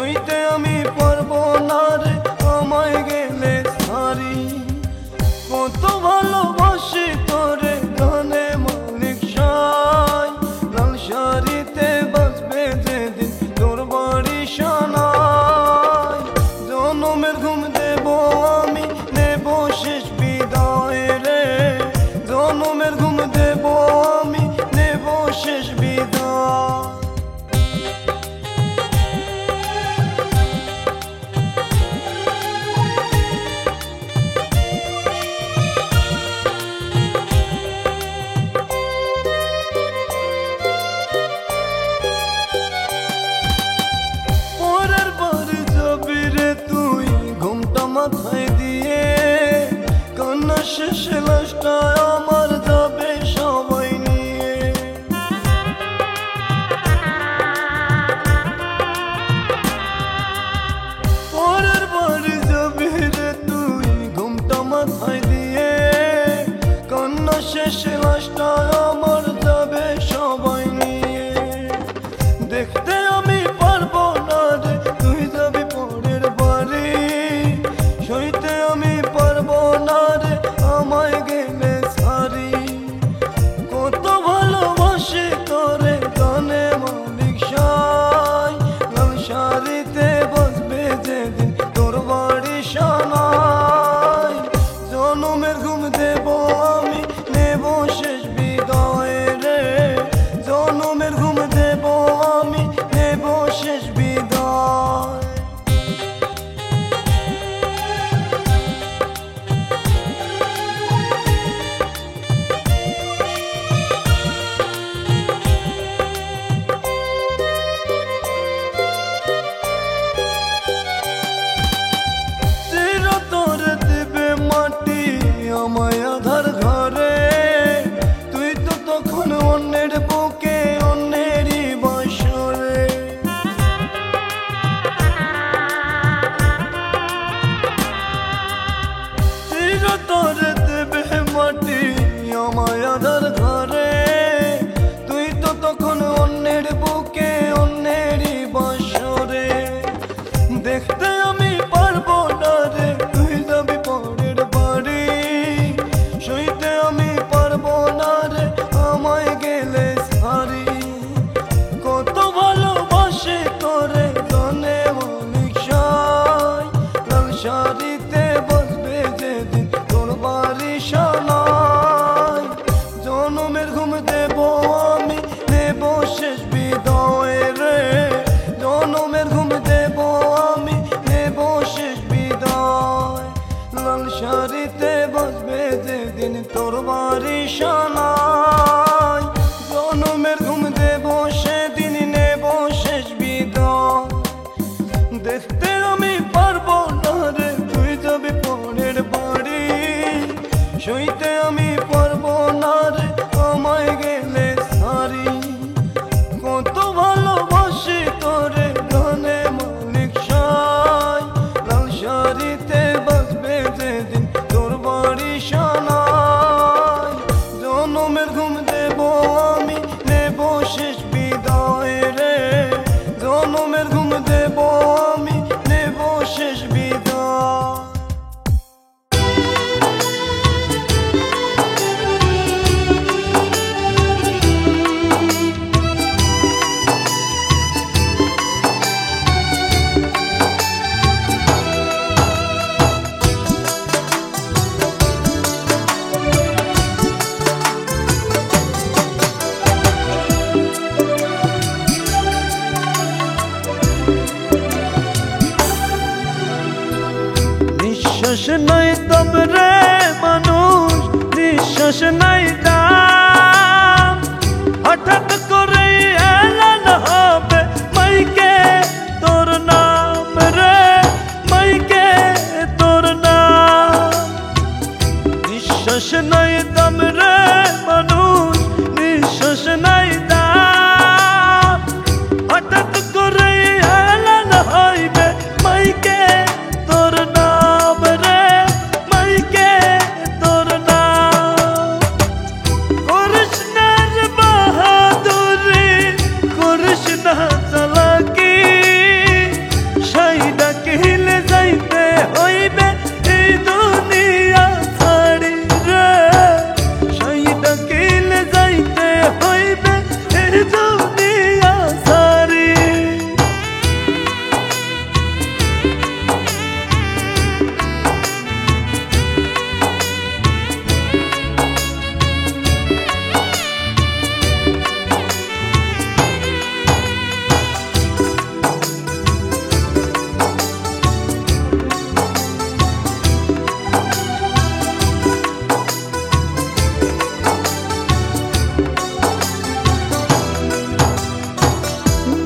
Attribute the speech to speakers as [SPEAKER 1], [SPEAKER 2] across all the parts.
[SPEAKER 1] সইতে আমি পারবো না রে আমায় গেলে সারি। কত ভালোবাসি তোরে গানে মালিক সাই, লাল শাড়িতে বাজবে যেদিন তোর বাড়ি শানাই। জনমের ঘুম দেব আমি, নেব শেষ বিদায় রে। জনমের ঘুম দেব আমি, নেব শেষ বিদায়। মাথায় দিয়ে কান্না শেষ লাশটা আমার যাবে সবাই নিয়ে। পরের বাড়ি যাবি রে তুই ঘুমটা মাথায় দিয়ে, কান্না শেষ লাশটা আমার যাবে সবাই নিয়ে। দেখতে আমি পারবো না রে তুই যাবি পরের বাড়ি, সইতে আমি পারবো না রে আমায় গেলে সারি। কত ভালোবাসি তোরে গানে মালিক সাই, লাল শাড়িতে বাজবে যেদিন তোর বাড়ি শানাই। জনমের ঘুম দেব আমি, নেব শেষ বিদায় রে। জনমের ঘুম দেব আমি, নেব শেষ বিদায়। আমায় আধার ঘরে তুই তো তখন অন্যের বুকে অন্যেরই বাসরে। চিরতরে দেবে মাটি আমায় আধার ঘরে, তুই তো তখন অন্যের বুকে অন্যেরই বাসরে। দেখতে আমি পারবো না রে তুই যাবি পরের বাড়ি, সইতে আমি পারবো না রে আমায় গেলে সারি। কত ভালোবাসি তোরে গানে মালিক সাই, লাল শাড়িতে বাজবে যেদিন তোর বাড়ি শানাই। জনমের ঘুম দেব আমি, নেব শেষ বিদায় রে। জনমের ঘুম দেব আমি, নেব শেষ বিদায়। লাল শাড়িতে বাজবে যেদিন তোর বাড়ি শানাই। জনমের ঘুম দেব সেদিন, নেব শেষ বিদায়। দেখতে আমি পারবো না রে তুই যাবি পরের বাড়ি, সইতে আমি পারবো না রে আমায় গেলে সারি। কত ভালোবাসি তোরে গানে মালিক সাই, লাল শাড়িতে বাজবে যেদিন তোর বাড়ি শানাই। জনমের ঘুম দেব আমি, নেব শেষ বিদায় রে। জনমের ঘুম দেব আমি, নেব শেষ বিদায়। নিঃশ্বাস নাই দম রে মানুষ, নিঃশ্বাস নাই দাম। হঠাৎ করে এলান হবে মাইকে তোর নাম রে, মাইকে তোর নাম। নিঃশ্বাস নাই দম রে মানুষ, নিঃশ্বাস নাই দাম। হঠাৎ করে এলান হইবে মাইকে তোর নাম রে, মাইকে তোর নাম। সাই ডাকিলে যাইতে হইবে এই দুনিয়া ছাড়ি রে, সাই ডাকিলে যাইতে হইবে এই দুনিয়া ছাড়ি।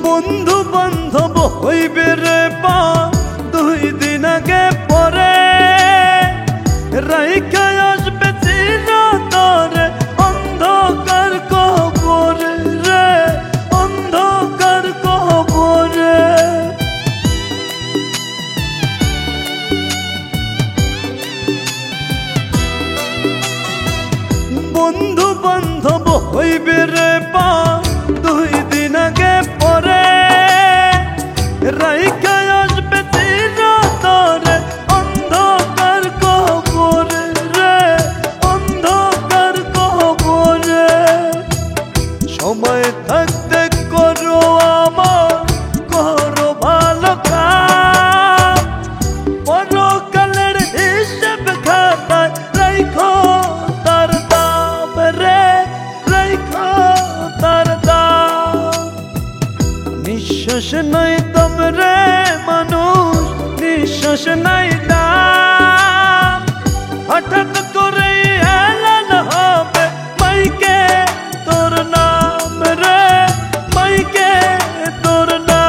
[SPEAKER 1] বন্ধু বান্ধব হইবে রে পা দুই দিন আগে পরে, রাইখা আসবে চিরতরে অন্ধকার কবরে রে, অন্ধকার কবরে। বন্ধু বান্ধব হইবে রে পা দুই দিন আগে পরে, রাইখা আসবে চিরতরে অন্ধকার কবরে রে, অন্ধকার কবরে। সময় থাকতে করো আমার করো ভালো কাজ, পরকালের হিসেব খাতায় রাইখো তার দাম রে, রাইখো তার দাম। নিঃশ্বাস নাই দম রে মানুষ, নিঃশ্বাস নাই দাম, হঠাৎ করে এলান হবে মাইকে তোর নাম রে, মাইকে তোর নাম।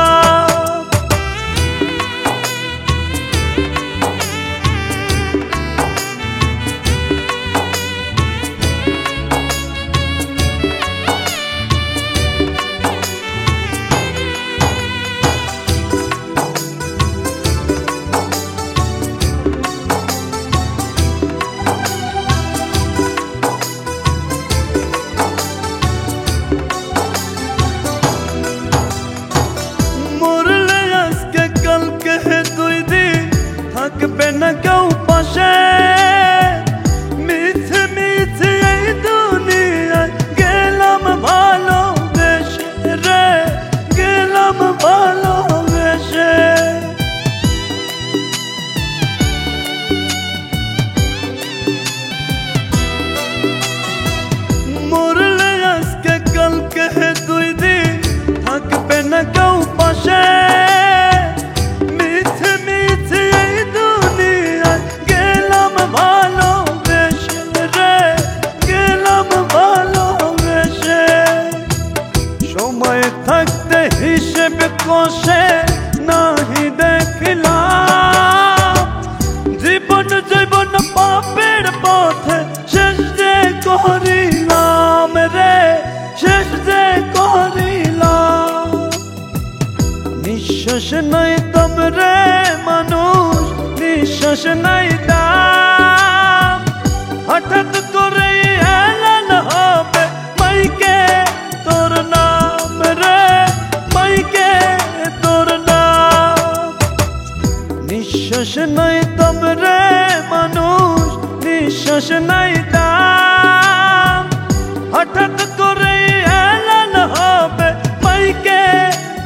[SPEAKER 1] থাকবে না কেউ পাশে, মিছে মিছে এই দুনিয়ায় গেলাম ভালোবেসে রে, গেলাম ভালোবেসে। মরলে আজকে কালকে দুই দিন থাকবে না কেউ পাশে, থাকতে হিসেব কষে নাহি দেখলাম, জীবন জীবন পাপের পথে শেষ যে করিলাম রে, শেষ যে করিলাম। নিঃশ্বাস নাই দম রে মানুষ, নিঃশ্বাস নাই দাম, হঠাৎ করে এলান হবে মাইকে তোর নাম রে, মাইকে তোর নাম। নিঃশ্বাস নাই দম রে মানুষ, নিঃশ্বাস নাই দাম, হঠাৎ করে এলান হবে মাইকে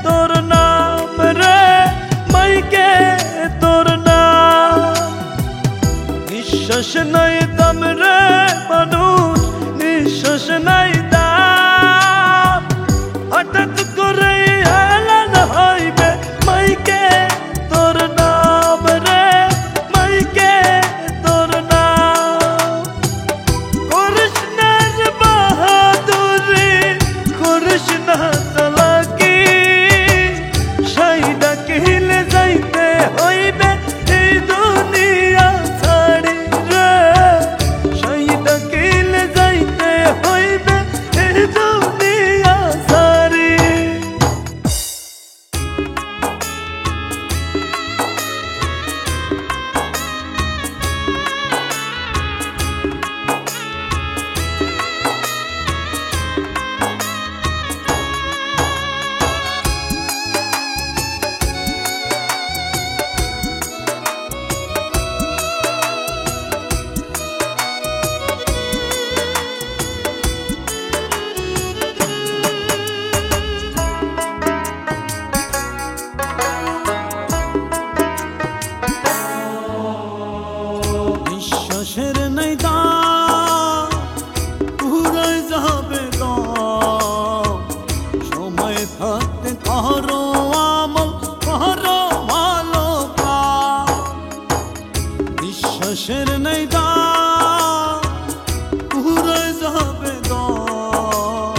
[SPEAKER 1] তোর নাম রে, মাইকে তোর নাম। নিঃশ্বাস নাই দম রে মানুষ, নিঃশ্বাস নাই দাম, হঠাৎ করে এলান হইবে মাইকে তোর নাম রে, মাইকে তোর নাম। করিস না রে বাহাদুরি, করিস না চালাকি, সাই ডাকিলে যাইতে হইবে এই দুনিয়া ছাড়ি রে, নিঃশ্বাসের নাই দাম, পুরে যাবে দম।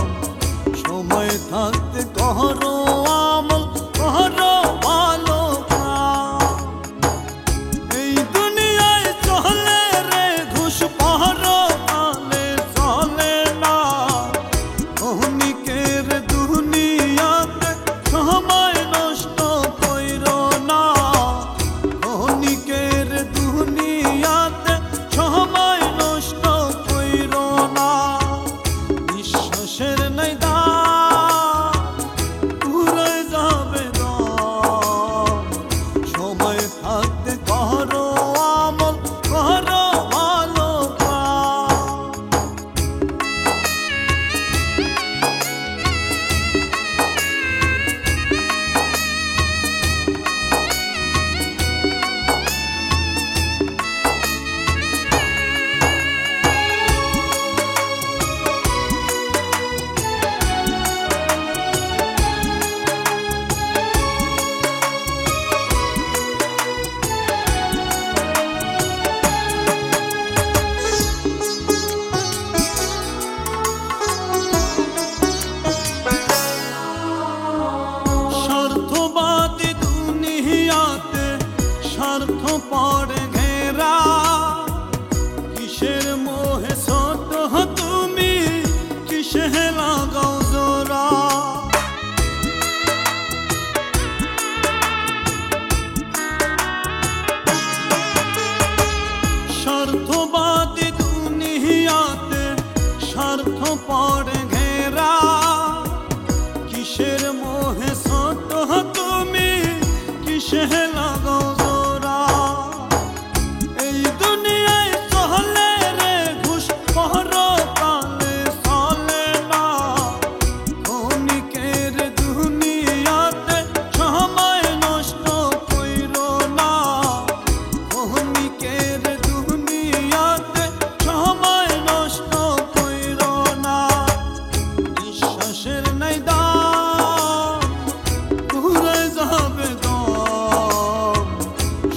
[SPEAKER 1] সময় থাকতে করো আমল, করো ভালো কাজ। এই দুনিয়ায় চলে রে ঘুষ পরকালে চলে না। ক্ষণিকের দুনিয়াতে সময় নষ্ট কইরো না। ক্ষণিকের দুনিয়াতে সময় নষ্ট কইরো না। বিশ্বাসের নাই দাম, পুরে যাবে দম। সময় থাকতে করো আমল, করো ভালো কাজ। স্বার্থবাদী দুনিয়াতে স্বার্থ পড়ে ঘেরা। কিসের মোহে ছোট তুমি, কিসে লাগাও জোড়া। স্বার্থবাদী দুনিয়াতে স্বার্থ পড়ে ঘেরা। কিসের মোহে ছোট তুমি, কিসে লাগাও জোড়া। এই দুনিয়ায় চলে রে ঘুষ পরকালে চলে না। ক্ষণিকের দুনিয়াতে সময় নষ্ট কইরো না। ক্ষণিকের দুনিয়াতে সময় নষ্ট কইরো না। নিঃশ্বাসের নাই দাম, পুরে যাবে দম।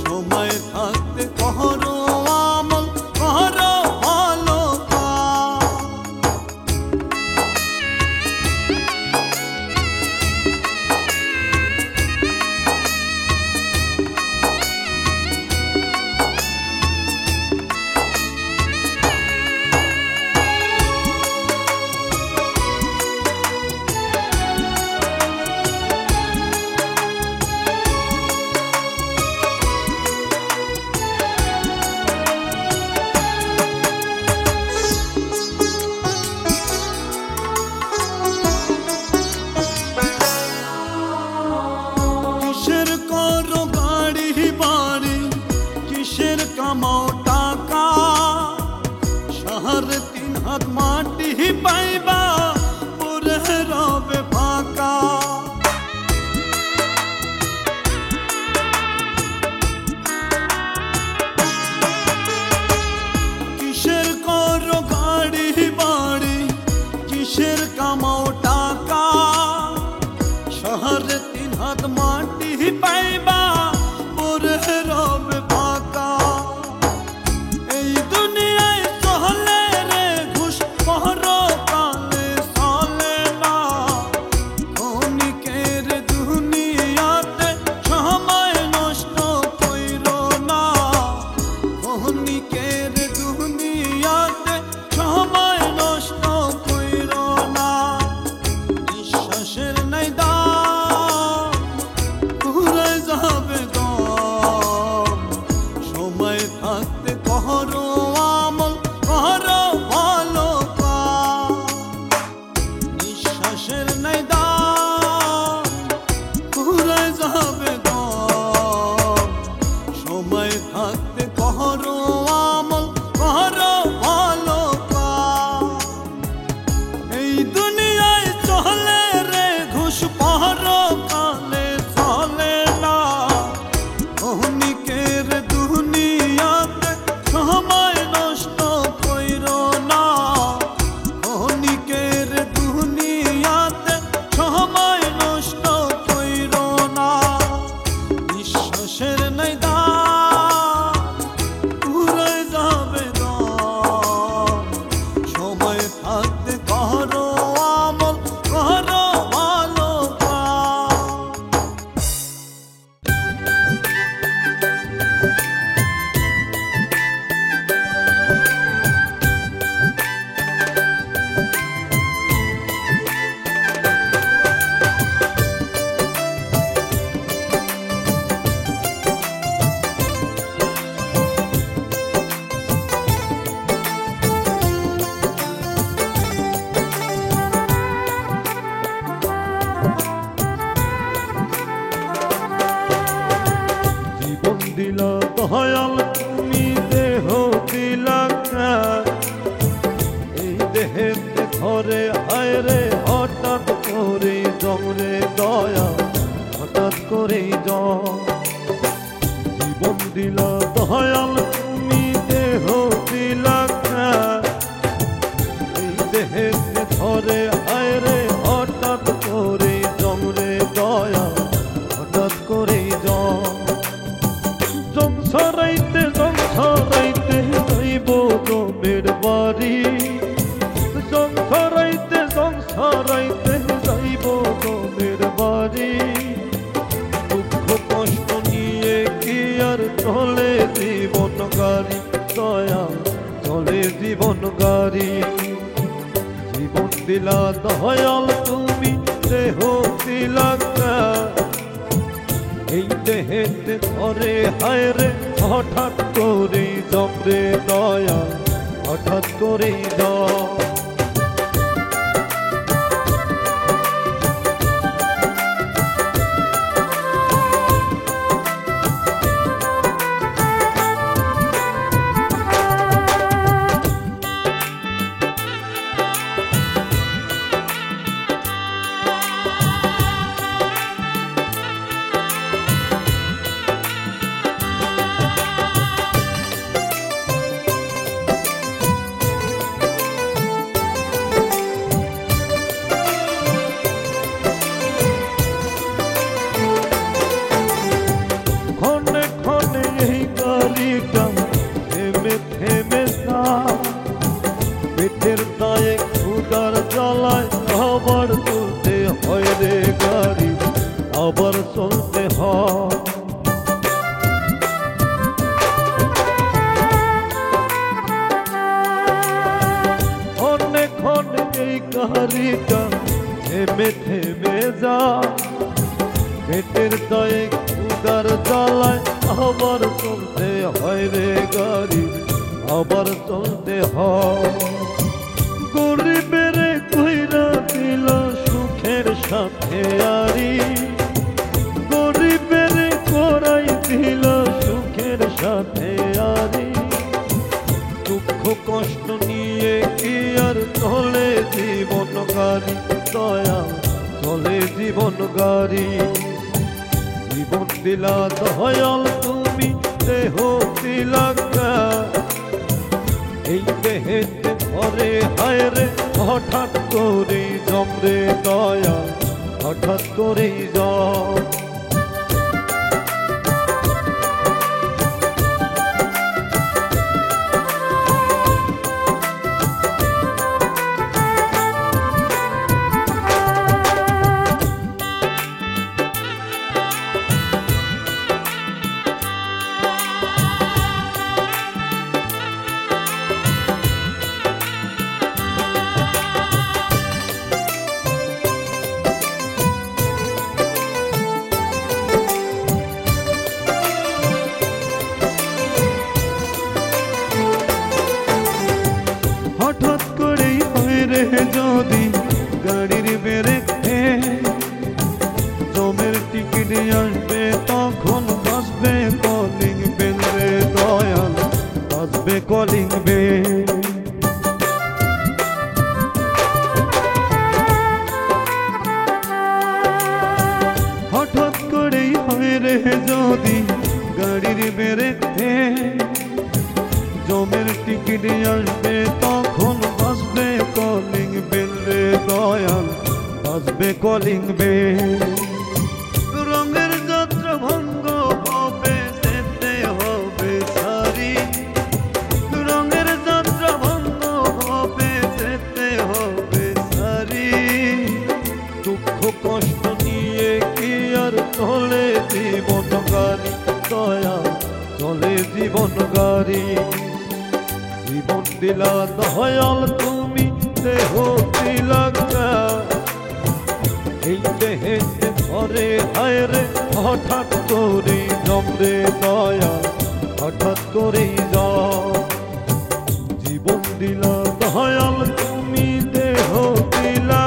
[SPEAKER 1] সময় থাকতে করো আমল, করো ভালো কাজ। কিসের করো গাড়ি বাড়ি, কিসের কামাও টাকা। শহরে 3 হাত মাটি পাইবা, পুরে রবে ফাঁকা। কিসের করো গাড়ি বাড়ি, কিসের কামাও টাকা। শহরে 3 হাত মাটি পাইবা, পুরে রবে ফাঁকা। এই দুনিয়ায় চলে রে ঘুষ পরকালে চলে না। ক্ষণিকের দুনিয়াতে সময় নষ্ট কইরো না। ক্ষণিকের দুনিয়াতে সময় নষ্ট কইরো না। নিঃশ্বাসের নাই দাম, পুরে যাবে দম। সময় থাকতে করো আমল, করো ভালো কাজ। নিঃশ্বাসের নাই দাম, পুরে যাবে দম। সময় থাকতে করো আমল, করো ভালো কাজ। এই দুনিয়ায় চলে রে ঘুষ পরকালে চলে না। ক্ষণিকের দুনিয়াতে সময় নষ্ট কইরো না। ক্ষণিকের দুনিয়াতে সময় নষ্ট কইরো না। নিঃশ্বাসের নাই দাম, পুরে দিলা দয়াল তুমি দেহ দিলা এই দেহেতে ঘরে হায় রে হঠাৎ করে জমরে দয়া হঠাৎ করে জীবন দিলা দয়াল তুমি দেহ দিলা এই দেহেতে ঘরে হায় রে হঠাৎ করে জমরে দয়া হঠাৎ করে সংসারাইতে যাইব জমের বাড়ি সংসারাইতে যাইব জমের বাড়ি দুঃখ কষ্ট নিয়ে কি আর চলে জীবন গাড়ি দয়া চলে জীবন গাড়ি জীবন দিলা দয়াল তুমি দেহ দিলা এই দেহেতে ঘরে হায় রে হঠাৎ করে জমরে দয়া হঠাৎ করে পেটের দায়ে ক্ষুধার জ্বালায় আবার চলতে হয় রে গাড়ি আবার চলতে হয় অনেক অনেক এই গাড়িটা থেমে থেমে যা পেটের দায়ে ক্ষুধার জ্বালায় আবার চলতে হয় রে গাড়ি আবার চলতে হয় গরিবের কইরা দিল সুখের সাথে আরি গরিবের করাই দিল সুখের সাথে আরি দুঃখ কষ্ট নিয়ে কি আর চলে জীবন গাড়ি দয়া চলে জীবন গাড়ি জীবন দিলা দয়াল তুমি দেহ দিলা এই দেহেতে ঘরে হায় রে হঠাৎ করে জমরে দয়া হঠাৎ করে হঠাৎ করেই হয় রে যদি গাড়ির বেরেতে জমের টিকিট আসবে তখন বাজবে কলিং বেল রে দয়াল বাজবে কলিং বেল হঠাৎ করেই হয় রে যদি গাড়ির বেরেতে জমের টিকিট আসবে তখন বাজবে কলিং বেল রে দয়াল বাজবে কলিং বেল রঙের যাত্রা ভঙ্গ হবে যেতে হবে সারি রঙের যাত্রা ভঙ্গ হবে যেতে হবে সারি দুঃখ কষ্ট নিয়ে কি আর চলে জীবন গাড়ি দয়া চলে জীবন গাড়ি জীবন দিলা দয়াল তুমি দেহ দিলা এই দেহেতে ঘরে হায় রে হঠাৎ করে জমরে দয়া হঠাৎ করে জীবন দিলা দয়াল তুমি দেহ দিলা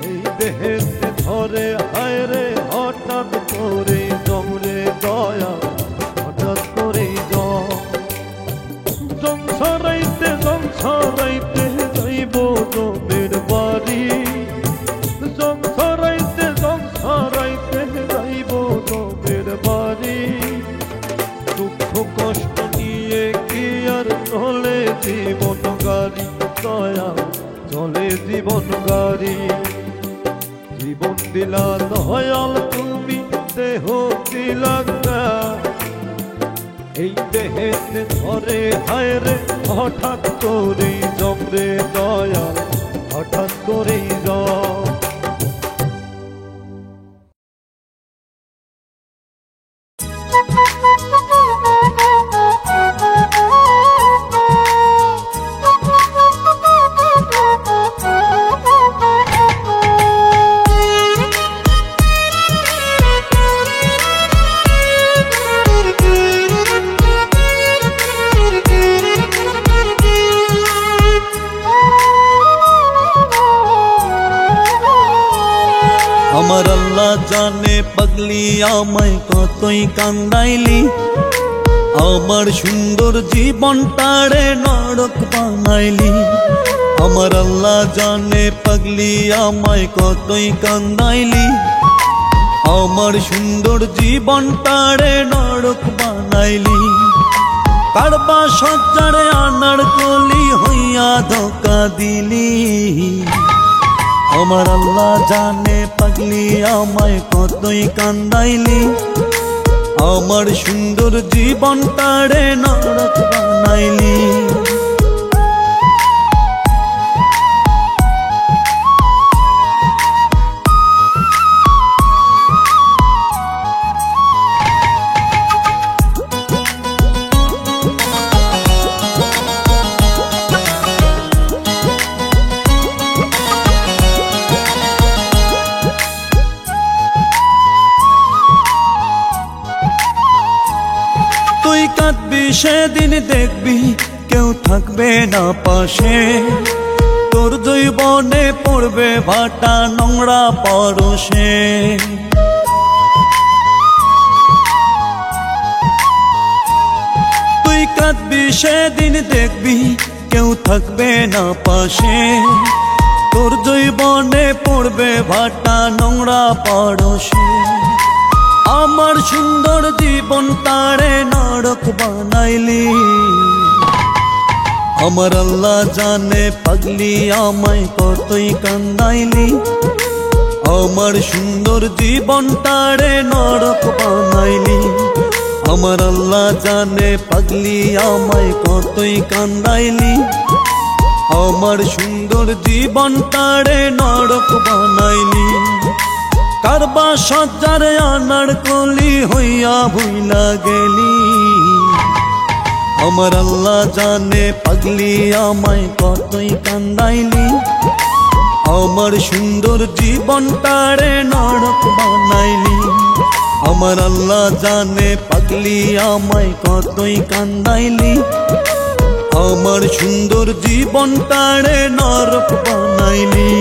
[SPEAKER 1] এই দেহেতে ঘরে হায় রে হঠাৎ করে জমরে দয়া তিলকটা এই দেহেতে ধরে হায় রে হঠাৎ করেই জমরে দয়াল হঠাৎ করেই জম।
[SPEAKER 2] আমার আল্লাহ জানে পাগলি আমায় কতই কান্দাইলি, আমার সুন্দর জীবনটারে নরক বানাইলি। আমার আল্লাহ জানে পাগলি আমায় কতই কান্দাইলি, আমার সুন্দর জীবনটারে নরক বানাইলি। কারবা সজ্জারে আনার কলি হইয়া ধোকা দিলি। আমার আল্লাহ জানে পাগলি আমায় কতই কান্দাইলি, আমার সুন্দর জীবনটারে নরক বানাইলি। কাঁদবি সেদিন দেখবি কেউ থাকবে না পাশে, তোর জৈবনে পড়বে ভাটা নোংরা পরশে। তুই কাঁদবি সেদিন দেখবি কেউ থাকবে না পাশে, তোর জৈবনে পড়বে ভাটা নোংরা পরশে। আমার সুন্দর জীবনটারে নরক বানাইলি। আমার আল্লাহ জানে পাগলি আমায় কতই কান্দাইলি, আমার সুন্দর জীবনটারে নরক বানাইলি। আমার আল্লাহ জানে পাগলি আমায় কতই কান্দাইলি, আমার সুন্দর জীবনটারে নরক বানাইলি। কারবা সজ্জারে আনার কলি হইয়া ভুইলা গেলি। আমার আল্লাহ জানে পাগলি আমায় কতই কান্দাইলি, আমার সুন্দর জীবনটারে নরক বানাইলি। আমার আল্লাহ জানে পাগলি আমায় কতই কান্দাইলি, আমার সুন্দর জীবনটারে নরক বানাইলি।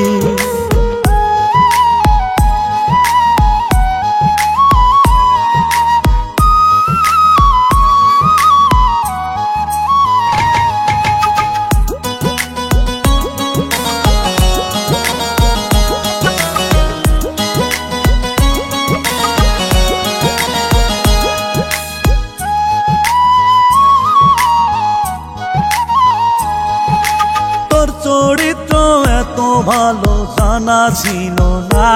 [SPEAKER 2] চরিত্র এত ভালো জানা ছিল না,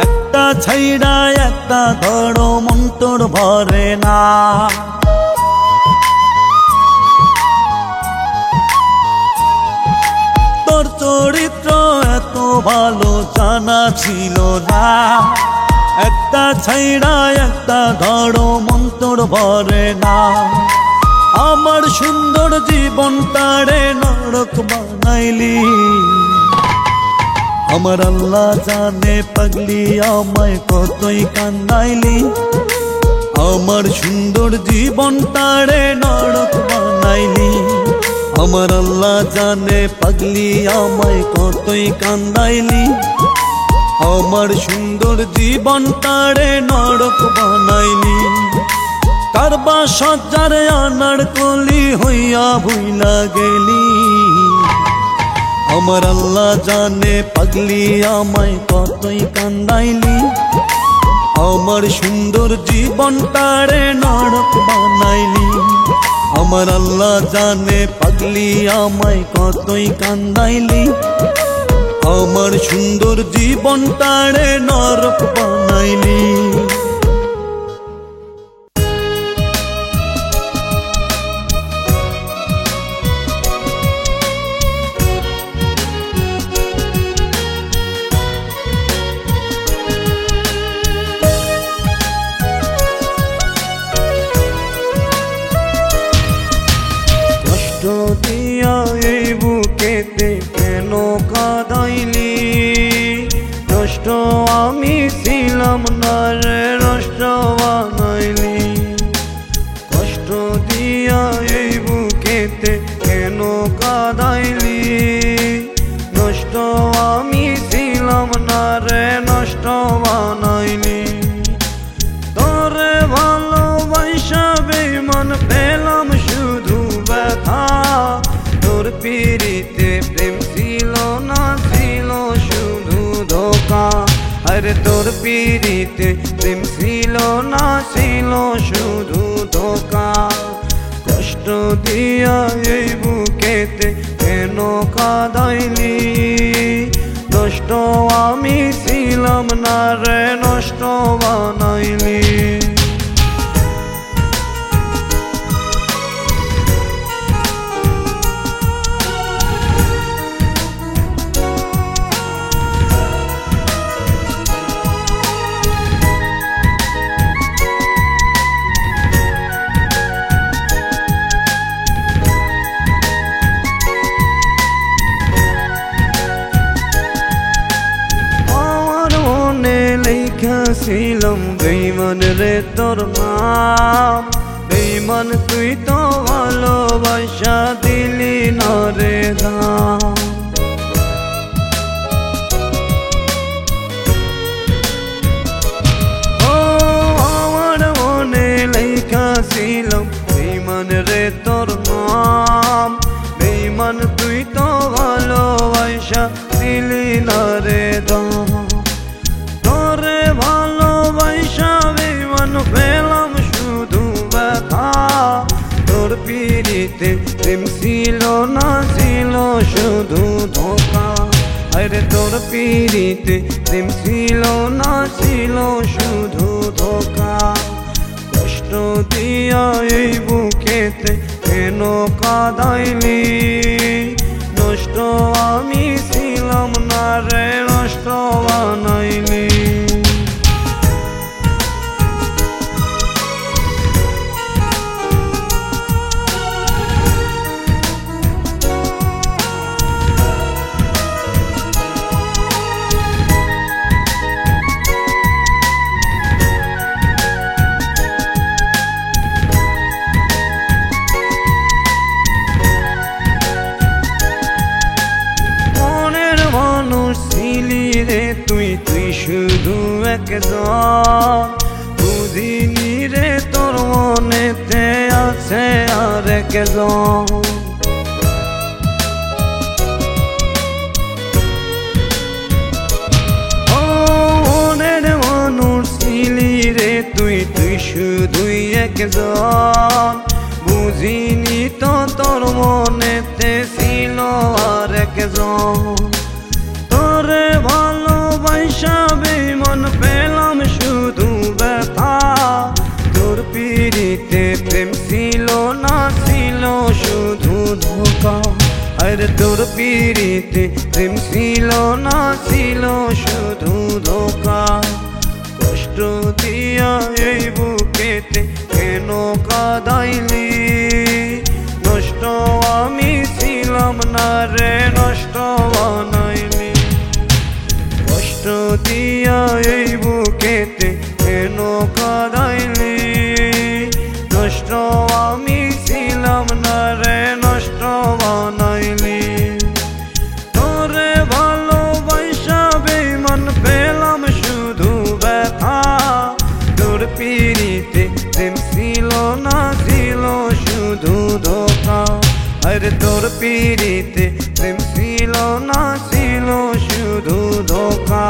[SPEAKER 2] একটা ছাইড়া একটা ধরো মন তোর ভরে না। তোর চরিত্র এত ভালো জানা ছিল না, একটা ছাইড়া একটা ধরো মন তোর ভরে না। আমার সুন্দর জীবনটারে নরক বানাইলি। আমার আল্লাহ জানে পাগলি আমায় কতই কান্দাইলি, আমার সুন্দর জীবনটারে নরক বানাইলি। আমার আল্লাহ জানে পাগলি আমায় কতই কান্দাইলি, আমার সুন্দর জীবনটারে নরক বানাইলি। কারবা সজ্জারে আনার কলি হইয়া ভুইলা গেলি। আমার আল্লাহ জানে পাগলি আমায় কতই কান্দাইলি, আমার সুন্দর জীবনটারে নরক বানাইলি। আমার আল্লাহ জানে পাগলি আমায় কতই কান্দাইলি, আমার সুন্দর জীবনটারে নরক বানাইলি।
[SPEAKER 1] পিড়িতে প্রেম ছিল না, ছিল শুধু ধোঁকা। কষ্ট দিয়া এই বুকেতে কেন কাঁদাইলি? নষ্ট আমি ছিলাম না রে, নষ্ট বানাইলি। ছিলাম বেঈমান রে তোর নাম, বেঈমান তুই তো ভালোবাসা দিলি না রে দাম। ও আমার মনে লেখা ছিলাম বেঈমান রে তোর নাম, বেঈমান তুই তো ভালোবাসা দিলি না রে দাম। পেলাম শুধু ব্যথা, তোর পিড়িতে প্রেম ছিল না, ছিল শুধু ধোঁকা। আরে তোর পিড়িতে প্রেম ছিল না, ছিল শুধু ধোঁকা। কষ্ট দিয়া এই বুকেতে কেন কাঁদাইলি? নষ্ট আমি ছিলাম না রে, নষ্ট বানাইলি। তুই শুধু একজন, বুঝিনি রে তোর মনেতে আছে আর একজন। ও মনের মানুষ ছিলি রে তুই শুধুই একজন, বুঝিনি তো তোর মনেতে ছিল আর একজন। তোরে ভালোবাসা বেঈমান পেলাম শুধু ব্যথা, তোর পিড়িতে প্রেম ছিল না, ছিল শুধু ধোঁকা। আরে তোর পিড়িতে প্রেম ছিল না, ছিল শুধু ধোঁকা। কষ্ট দিয়া এই বুকেতে কেন কাঁদাইলি? নষ্ট আমি ছিলাম না রে, নষ্ট বানাইলি। কষ্ট দিয়া এই বুকেতে কেন কাঁদাইলি? নষ্ট আমি ছিলাম না রে, নষ্ট বানাইলি। তোরে ভালোবাসা বেঈমান পেলাম শুধু ব্যথা, তোর পিড়িতে প্রেম ছিল না, ছিল শুধু ধোঁকা। আরে তোর পিড়িতে প্রেম ছিল না, ছিল শুধু ধোঁকা।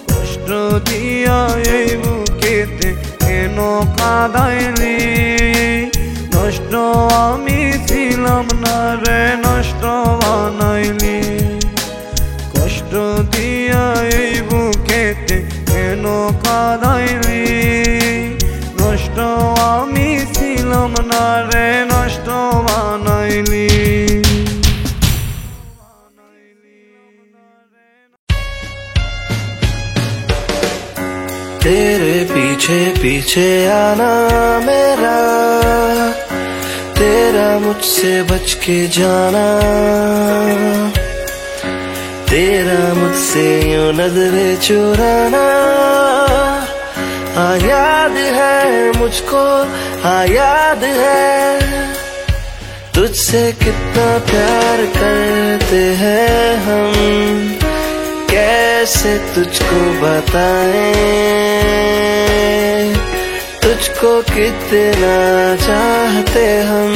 [SPEAKER 1] কষ্ট দিয়া এই বুকেতে কেন কাঁদাইলি? নষ্ট আমি ছিলাম না রে, নষ্ট বানাইলি। কষ্ট দিয়া এই বুকেতে কেন কাঁদাইলি? নষ্ট আমি ছিলাম না রে, নষ্ট বানাইলি।
[SPEAKER 3] तेरे पीछे पीछे आना मेरा, तेरा मुझसे बच के जाना, तेरा मुझसे यूं नजरें चुराना। याद है मुझको, याद है तुझसे कितना प्यार करते हैं हम, कैसे तुझको बताएं, तुझको कितना चाहते हम,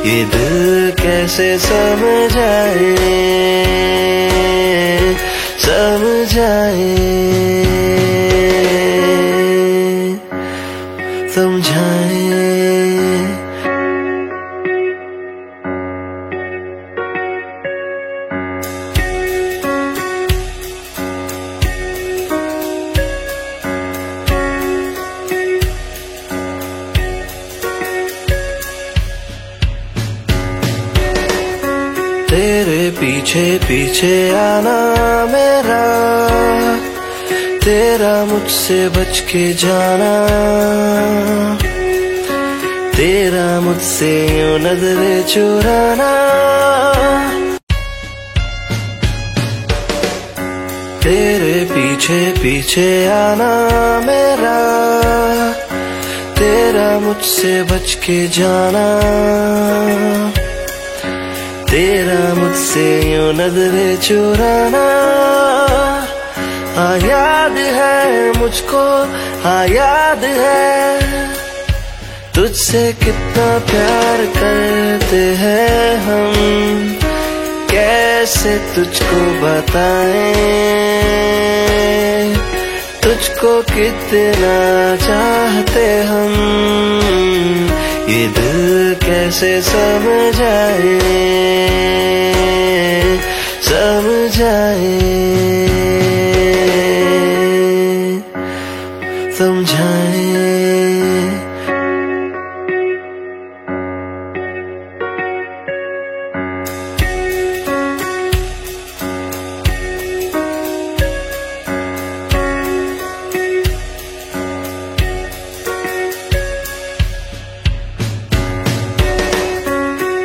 [SPEAKER 3] ये दिल कैसे समझाए, समझाए समझाए। तेरे पीछे पीछे आना मेरा, तेरा मुझसे बच के जाना, तेरा मुझसे यूं नजरें चुराना। तेरे पीछे पीछे आना मेरा, तेरा मुझसे बच के जाना, तेरा मुझसे यूं नजरें चुराना। हाँ याद है मुझको, हाँ याद है तुझसे कितना प्यार करते हैं हम, कैसे तुझको बताएं तुझको कितना चाहते हम, ये दिल कैसे समझाए समझाए समझाए।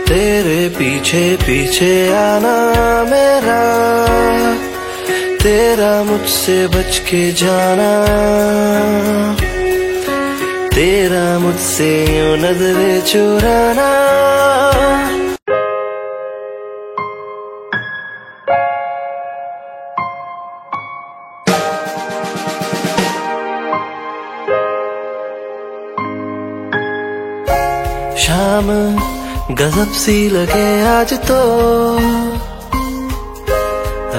[SPEAKER 3] तेरे पीछे पीछे आना मेरा, तेरा मुझसे बच के जाना, तेरा मुझसे यूं नजरें चुराना। शाम गजब सी लगे आज तो,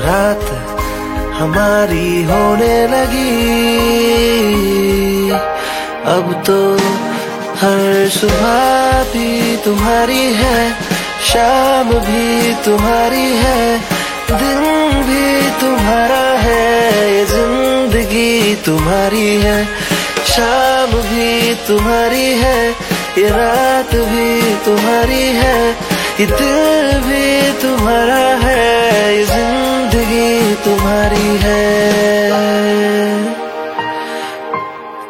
[SPEAKER 3] रात हमारी होने लगी, अब तो हर सुबह भी तुम्हारी है, शाम भी तुम्हारी है, दिन भी तुम्हारा है, ये जिंदगी तुम्हारी है। शाम भी तुम्हारी है, ये रात भी तुम्हारी है, ये दिल भी तुम्हारा है, ये जिंदगी तुम्हारी है,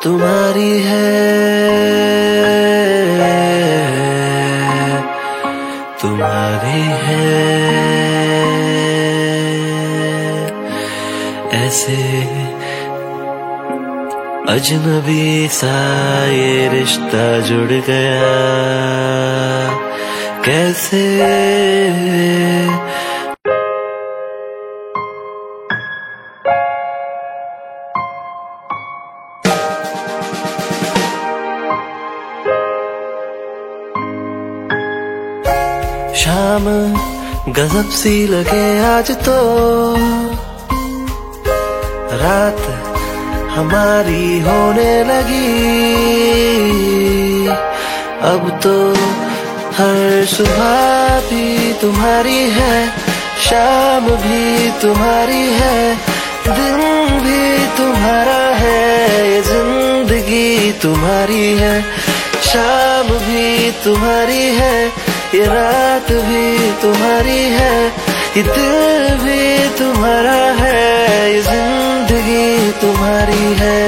[SPEAKER 3] तुम्हारी है, तुम्हारी है। ऐसे अजनबी सा ये रिश्ता जुड़ गया, कैसे शाम गजब सी लगे आज तो, रात हमारी होने लगी, अब तो हर सुबह भी तुम्हारी है, शाम भी तुम्हारी है, दिन भी तुम्हारा है, ये जिंदगी तुम्हारी है। शाम भी तुम्हारी है, ये रात भी तुम्हारी है, ये दिल भी तुम्हारा है, ये जिंदगी तुम्हारी है,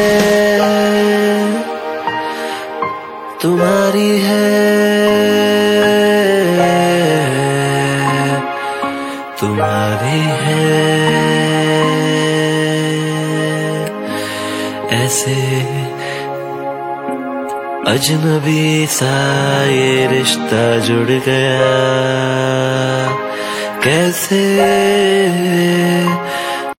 [SPEAKER 3] तुम्हारी है, तुम्हारी है। ऐसे अजनबी सा ये रिश्ता जुड़ गया, कैसे